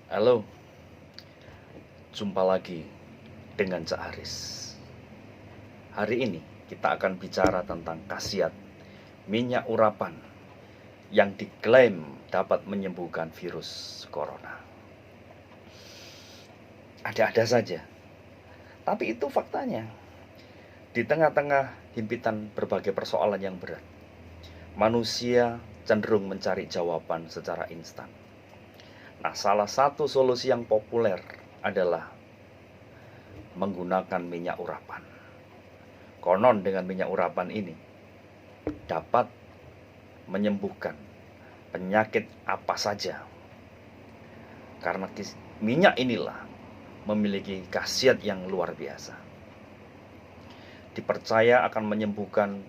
Halo, jumpa lagi dengan Cak Haris. Hari ini kita akan bicara tentang khasiat minyak urapan yang diklaim dapat menyembuhkan virus corona. Ada-ada saja, tapi itu faktanya. Di tengah-tengah himpitan berbagai persoalan yang berat, manusia cenderung mencari jawaban secara instan. Nah, salah satu solusi yang populer adalah menggunakan minyak urapan. Konon dengan minyak urapan ini dapat menyembuhkan penyakit apa saja. Karena minyak inilah memiliki khasiat yang luar biasa. Dipercaya akan menyembuhkan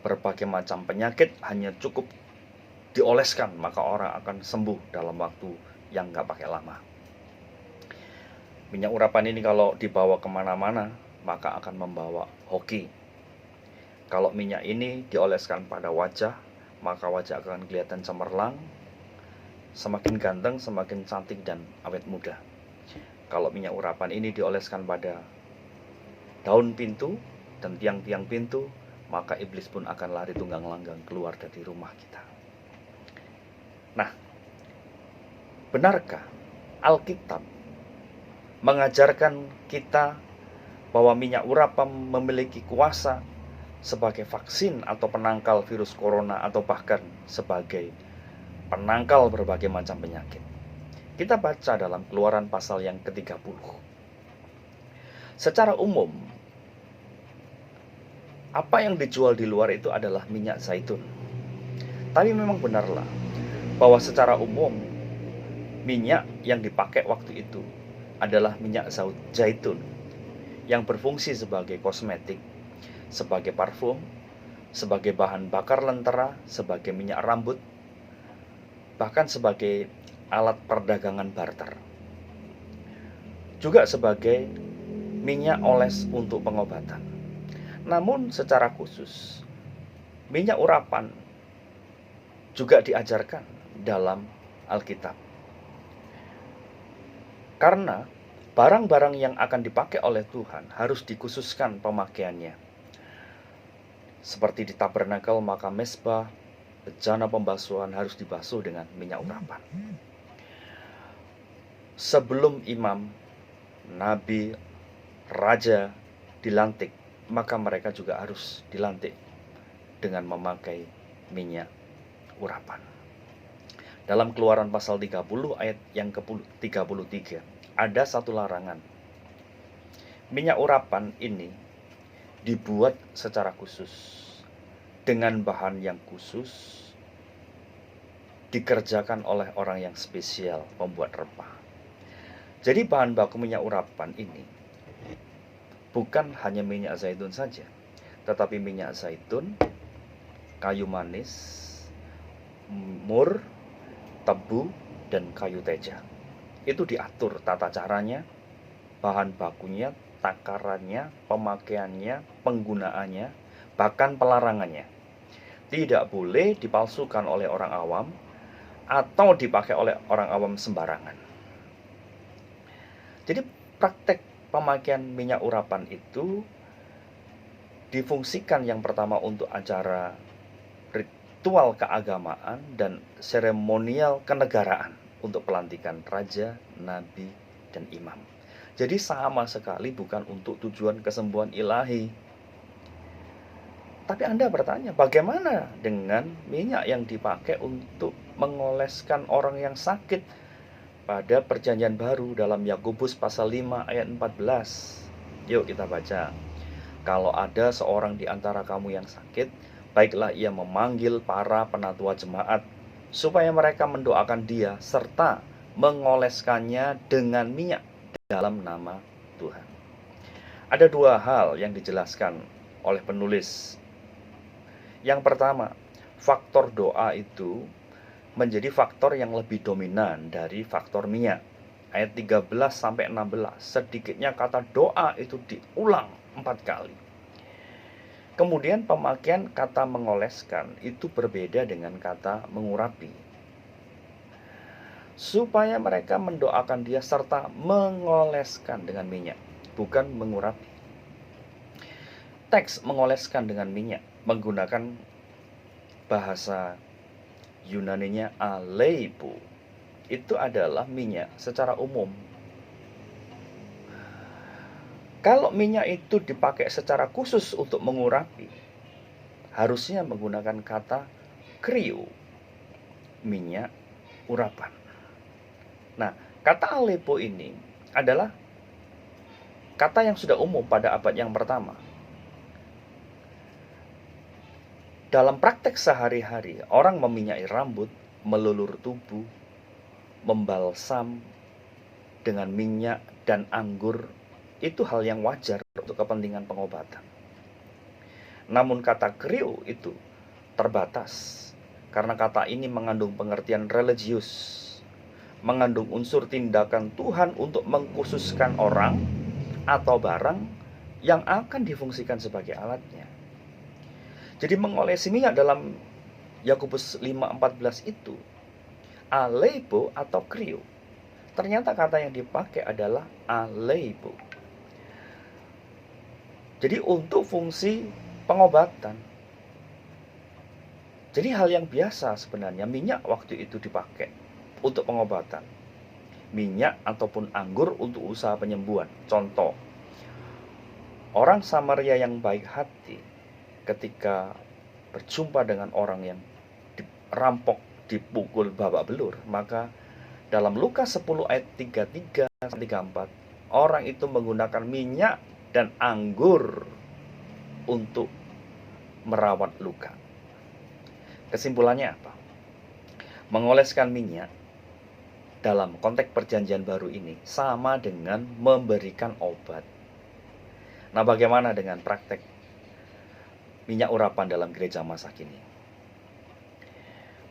berbagai macam penyakit, hanya cukup dioleskan maka orang akan sembuh dalam waktu yang nggak pakai lama. Minyak urapan ini kalau dibawa kemana-mana maka akan membawa hoki. Kalau minyak ini dioleskan pada wajah, maka wajah akan kelihatan cemerlang, semakin ganteng, semakin cantik dan awet muda. Kalau minyak urapan ini dioleskan pada daun pintu dan tiang-tiang pintu, maka iblis pun akan lari tunggang langgang keluar dari rumah kita. Nah, benarkah Alkitab mengajarkan kita bahwa minyak urapan memiliki kuasa sebagai vaksin atau penangkal virus corona atau bahkan sebagai penangkal berbagai macam penyakit? Kita baca dalam Keluaran pasal yang ke-30. Secara umum, apa yang dijual di luar itu adalah minyak zaitun. Tapi memang benarlah bahwa secara umum minyak yang dipakai waktu itu adalah minyak zaitun yang berfungsi sebagai kosmetik, sebagai parfum, sebagai bahan bakar lentera, sebagai minyak rambut, bahkan sebagai alat perdagangan barter. Juga sebagai minyak oles untuk pengobatan. Namun secara khusus, minyak urapan juga diajarkan dalam Alkitab. Karena barang-barang yang akan dipakai oleh Tuhan harus dikhususkan pemakaiannya. Seperti di tabernakel, maka mezbah, bejana pembasuhan harus dibasuh dengan minyak urapan. Sebelum imam, nabi, raja dilantik, maka mereka juga harus dilantik dengan memakai minyak urapan. Dalam Keluaran pasal 30 ayat yang ke-33 ada satu larangan. Minyak urapan ini dibuat secara khusus dengan bahan yang khusus, dikerjakan oleh orang yang spesial, pembuat rempah. Jadi bahan baku minyak urapan ini bukan hanya minyak zaitun saja, tetapi minyak zaitun, kayu manis, mur, tebu, dan kayu teja. Itu diatur tata caranya, bahan bakunya, takarannya, pemakaiannya, penggunaannya, bahkan pelarangannya. Tidak boleh dipalsukan oleh orang awam atau dipakai oleh orang awam sembarangan. Jadi praktek pemakaian minyak urapan itu difungsikan yang pertama untuk acara ritual keagamaan dan seremonial kenegaraan untuk pelantikan raja, nabi, dan imam. Jadi sama sekali bukan untuk tujuan kesembuhan ilahi. Tapi Anda bertanya, bagaimana dengan minyak yang dipakai untuk mengoleskan orang yang sakit pada perjanjian baru dalam Yakobus pasal 5 ayat 14? Yuk kita baca. Kalau ada seorang di antara kamu yang sakit, baiklah ia memanggil para penatua jemaat, supaya mereka mendoakan dia, serta mengoleskannya dengan minyak dalam nama Tuhan. Ada dua hal yang dijelaskan oleh penulis. Yang pertama, faktor doa itu menjadi faktor yang lebih dominan dari faktor minyak. Ayat 13-16, sedikitnya kata doa itu diulang 4 kali. Kemudian pemakaian kata mengoleskan itu berbeda dengan kata mengurapi. supaya mereka mendoakan dia serta mengoleskan dengan minyak, bukan mengurapi. Teks mengoleskan dengan minyak menggunakan bahasa Yunaninya aleipo. Itu adalah minyak secara umum. Kalau minyak itu dipakai secara khusus untuk mengurapi, harusnya menggunakan kata krio, minyak urapan. Nah, kata aleipo ini adalah kata yang sudah umum pada abad yang pertama. Dalam praktek sehari-hari, orang meminyaki rambut, melulur tubuh, membalsam dengan minyak dan anggur, itu hal yang wajar untuk kepentingan pengobatan. Namun kata krio itu terbatas, karena kata ini mengandung pengertian religius, mengandung unsur tindakan Tuhan untuk mengkhususkan orang atau barang yang akan difungsikan sebagai alatnya. Jadi mengolesi minyak dalam Yakobus 5:14 itu aleipo atau krio. Ternyata kata yang dipakai adalah aleipo. Jadi untuk fungsi pengobatan. Jadi hal yang biasa sebenarnya minyak waktu itu dipakai untuk pengobatan. Minyak ataupun anggur untuk usaha penyembuhan. Contoh, orang Samaria yang baik hati ketika berjumpa dengan orang yang dirampok, dipukul babak belur, maka dalam Lukas 10 ayat 33-34, orang itu menggunakan minyak dan anggur untuk merawat luka. Kesimpulannya apa? Mengoleskan minyak dalam konteks perjanjian baru ini sama dengan memberikan obat. Nah, bagaimana dengan praktek minyak urapan dalam gereja masa kini?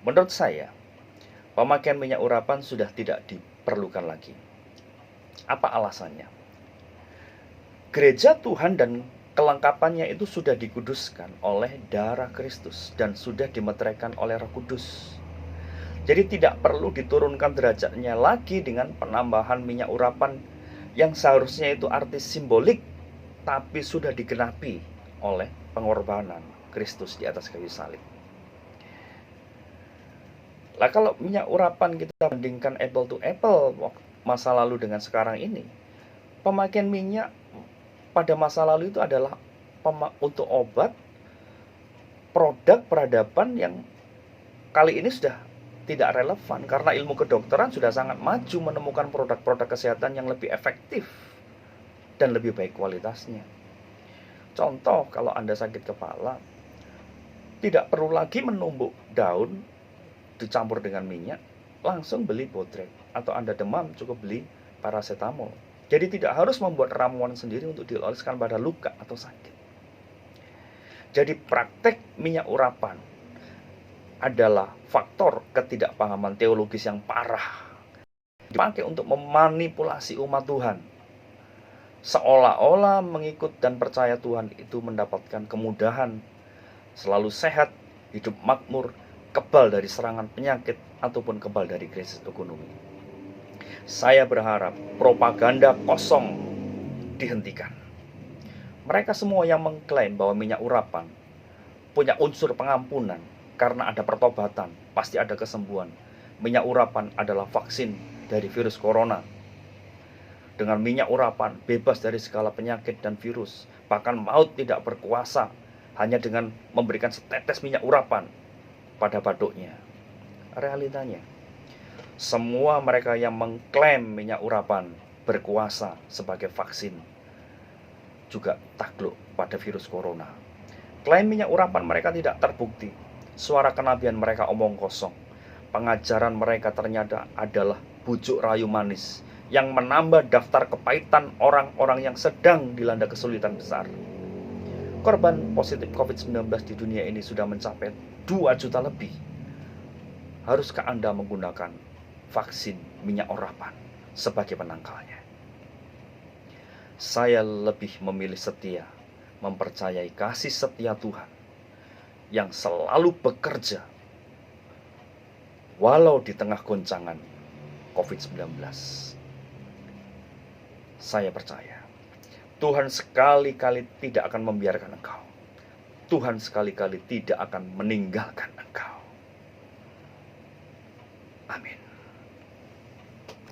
Menurut saya, pemakaian minyak urapan sudah tidak diperlukan lagi. Apa alasannya? Gereja Tuhan dan kelengkapannya itu sudah dikuduskan oleh darah Kristus dan sudah dimeteraikan oleh Roh Kudus. Jadi tidak perlu diturunkan derajatnya lagi dengan penambahan minyak urapan yang seharusnya itu arti simbolik, tapi sudah digenapi oleh pengorbanan Kristus di atas kayu salib. Lah kalau minyak urapan kita bandingkan apple to apple masa lalu dengan sekarang ini, pemakaian minyak pada masa lalu itu adalah untuk obat, produk peradaban yang kali ini sudah tidak relevan karena ilmu kedokteran sudah sangat maju menemukan produk-produk kesehatan yang lebih efektif dan lebih baik kualitasnya. Contoh, kalau Anda sakit kepala, tidak perlu lagi menumbuk daun dicampur dengan minyak, langsung beli Bodrek. Atau Anda demam, cukup beli paracetamol. Jadi tidak harus membuat ramuan sendiri untuk dioleskan pada luka atau sakit. Jadi praktek minyak urapan adalah faktor ketidakpahaman teologis yang parah, dipakai untuk memanipulasi umat Tuhan, seolah-olah mengikut dan percaya Tuhan itu mendapatkan kemudahan, selalu sehat, hidup makmur, kebal dari serangan penyakit, ataupun kebal dari krisis ekonomi. Saya berharap propaganda kosong dihentikan. Mereka semua yang mengklaim bahwa minyak urapan punya unsur pengampunan karena ada pertobatan, pasti ada kesembuhan. Minyak urapan adalah vaksin dari virus corona. Dengan minyak urapan bebas dari segala penyakit dan virus, bahkan maut tidak berkuasa hanya dengan memberikan setetes minyak urapan pada batuknya. Realitanya, semua mereka yang mengklaim minyak urapan berkuasa sebagai vaksin juga takluk pada virus corona. Klaim minyak urapan mereka tidak terbukti. Suara kenabian mereka omong kosong. Pengajaran mereka ternyata adalah bujuk rayu manis yang menambah daftar kepahitan orang-orang yang sedang dilanda kesulitan besar. Korban positif COVID-19 di dunia ini sudah mencapai 2 juta lebih. Haruskah Anda menggunakan vaksin minyak urapan sebagai penangkalnya? Saya lebih memilih setia, mempercayai kasih setia Tuhan yang selalu bekerja walau di tengah goncangan COVID-19. Saya percaya Tuhan sekali-kali tidak akan membiarkan engkau. Tuhan sekali-kali tidak akan meninggalkan engkau.